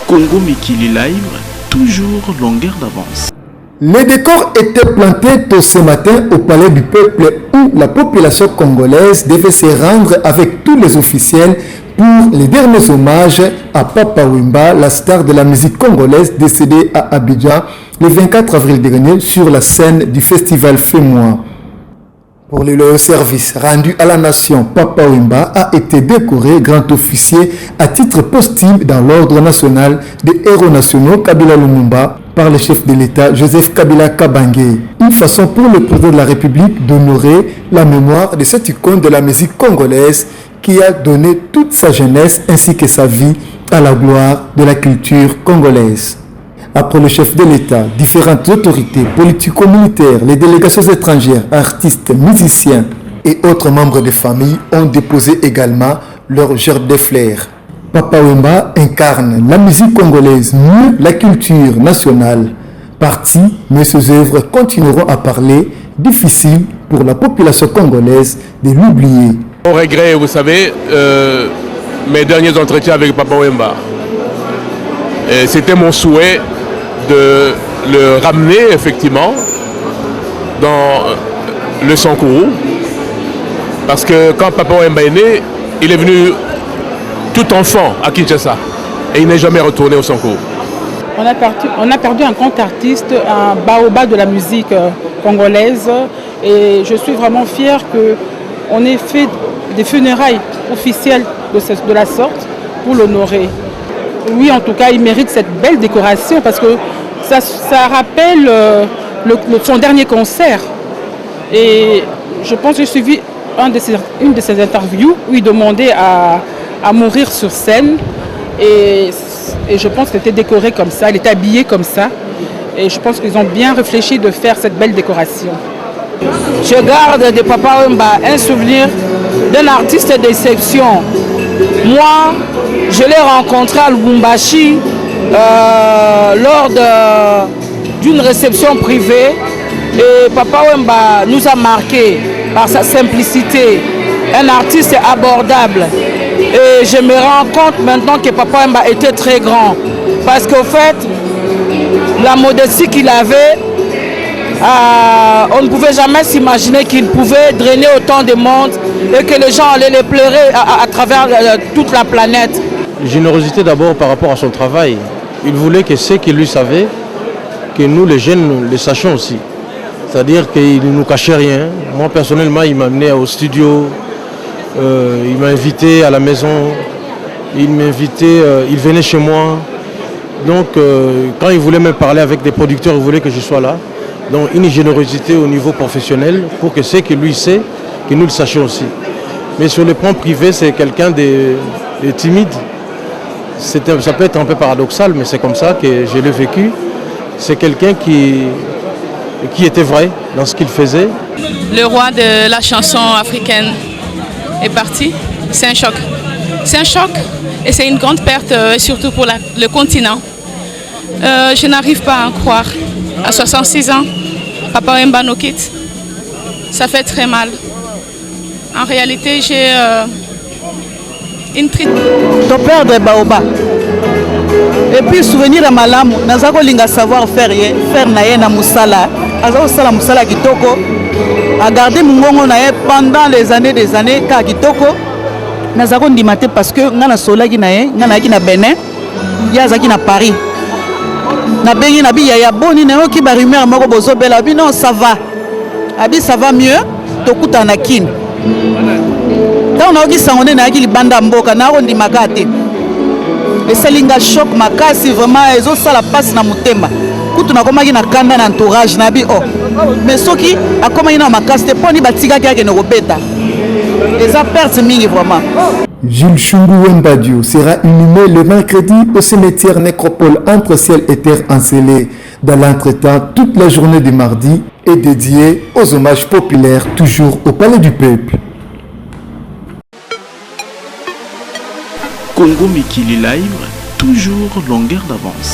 Congo Mikili Live, toujours longueur d'avance. Les décors étaient plantés tôt ce matin au palais du peuple où la population congolaise devait se rendre avec tous les officiels pour les derniers hommages à Papa Wemba, la star de la musique congolaise décédée à Abidjan le 24 avril dernier sur la scène du festival Fais-moi. Pour le loyal service rendu à la nation, Papa Wemba a été décoré grand officier à titre posthume dans l'ordre national des héros nationaux Kabila Lumumba par le chef de l'État Joseph Kabila Kabange. Une façon pour le président de la République d'honorer la mémoire de cette icône de la musique congolaise qui a donné toute sa jeunesse ainsi que sa vie à la gloire de la culture congolaise. Après le chef de l'État, différentes autorités politico-militaires, les délégations étrangères, artistes, musiciens et autres membres des familles ont déposé également leur gerbe de fleurs. Papa Wemba incarne la musique congolaise, mieux la culture nationale. Parti, mais ses œuvres continueront à parler, difficile pour la population congolaise de l'oublier. Au regret, vous savez, mes derniers entretiens avec Papa Wemba. C'était mon souhait de le ramener effectivement dans le Sankourou, parce que quand Papa Wemba est né, il est venu tout enfant à Kinshasa et il n'est jamais retourné au Sankourou. On a perdu un grand artiste, un baobab de la musique congolaise, et je suis vraiment fière qu'on ait fait des funérailles officielles de la sorte pour l'honorer. Oui, en tout cas, il mérite cette belle décoration parce que ça rappelle son dernier concert. Et je pense que j'ai suivi une de ses interviews où il demandait à mourir sur scène. Et je pense qu'il était décoré comme ça, il était habillé comme ça. Et je pense qu'ils ont bien réfléchi de faire cette belle décoration. Je garde de Papa Wemba un souvenir d'un artiste d'exception. Moi, je l'ai rencontré à Lubumbashi lors d'une réception privée et Papa Wemba nous a marqué par sa simplicité, un artiste abordable. Et je me rends compte maintenant que Papa Wemba était très grand parce qu'au fait, la modestie qu'il avait, on ne pouvait jamais s'imaginer qu'il pouvait drainer autant de monde et que les gens allaient les pleurer à travers toute la planète. Générosité d'abord par rapport à son travail. Il voulait que ceux qui lui savaient, que nous les jeunes le sachions aussi. C'est-à-dire qu'il ne nous cachait rien. Moi personnellement, il m'a amené au studio, il m'a invité à la maison, il venait chez moi. Donc quand il voulait me parler avec des producteurs, il voulait que je sois là. Donc une générosité au niveau professionnel pour que ceux qui lui sait, que nous le sachions aussi. Mais sur le plan privé, c'est quelqu'un de timide. Ça peut être un peu paradoxal, mais c'est comme ça que je l'ai vécu. C'est quelqu'un qui était vrai dans ce qu'il faisait. Le roi de la chanson africaine est parti. C'est un choc. C'est un choc et c'est une grande perte, surtout pour le continent. Je n'arrive pas à en croire. À 66 ans, Papa Wemba nous quitte. Ça fait très mal. En réalité, j'ai une triste. Ton père de Baoba. Et puis souvenir à Malam, nazako linga savoir faire naye na musala. Azako sala musala kitoko. A garder mungongo naye pendant les années ka kitoko. Nazako ndimate parce que ngana solaki naye, ngana ki na Benin, yazaki na Paris. Na bengi na bi ya boni na yo ki ba rumeur moko bozo bela bi non ça va. Abi ça va mieux, tokuta na kin. Tant on a dit ça on est na ki libanda mboka na on ndimaka te. Et c'est linga choc makasi vraiment ezo sala passe na mutema. Kutu na komaki na kanda na entourage na bi oh. Mais soki akoma na makasi te poni batika ki no kobeta. Les pertes mingi vraiment. Jules Chungu Wembadio sera inhumé le mercredi au cimetière Nécropole entre ciel et terre encelé. Dans l'entretemps, toute la journée du mardi est dédiée aux hommages populaires, toujours au Palais du Peuple. Congo Mikili Live, toujours longueur d'avance.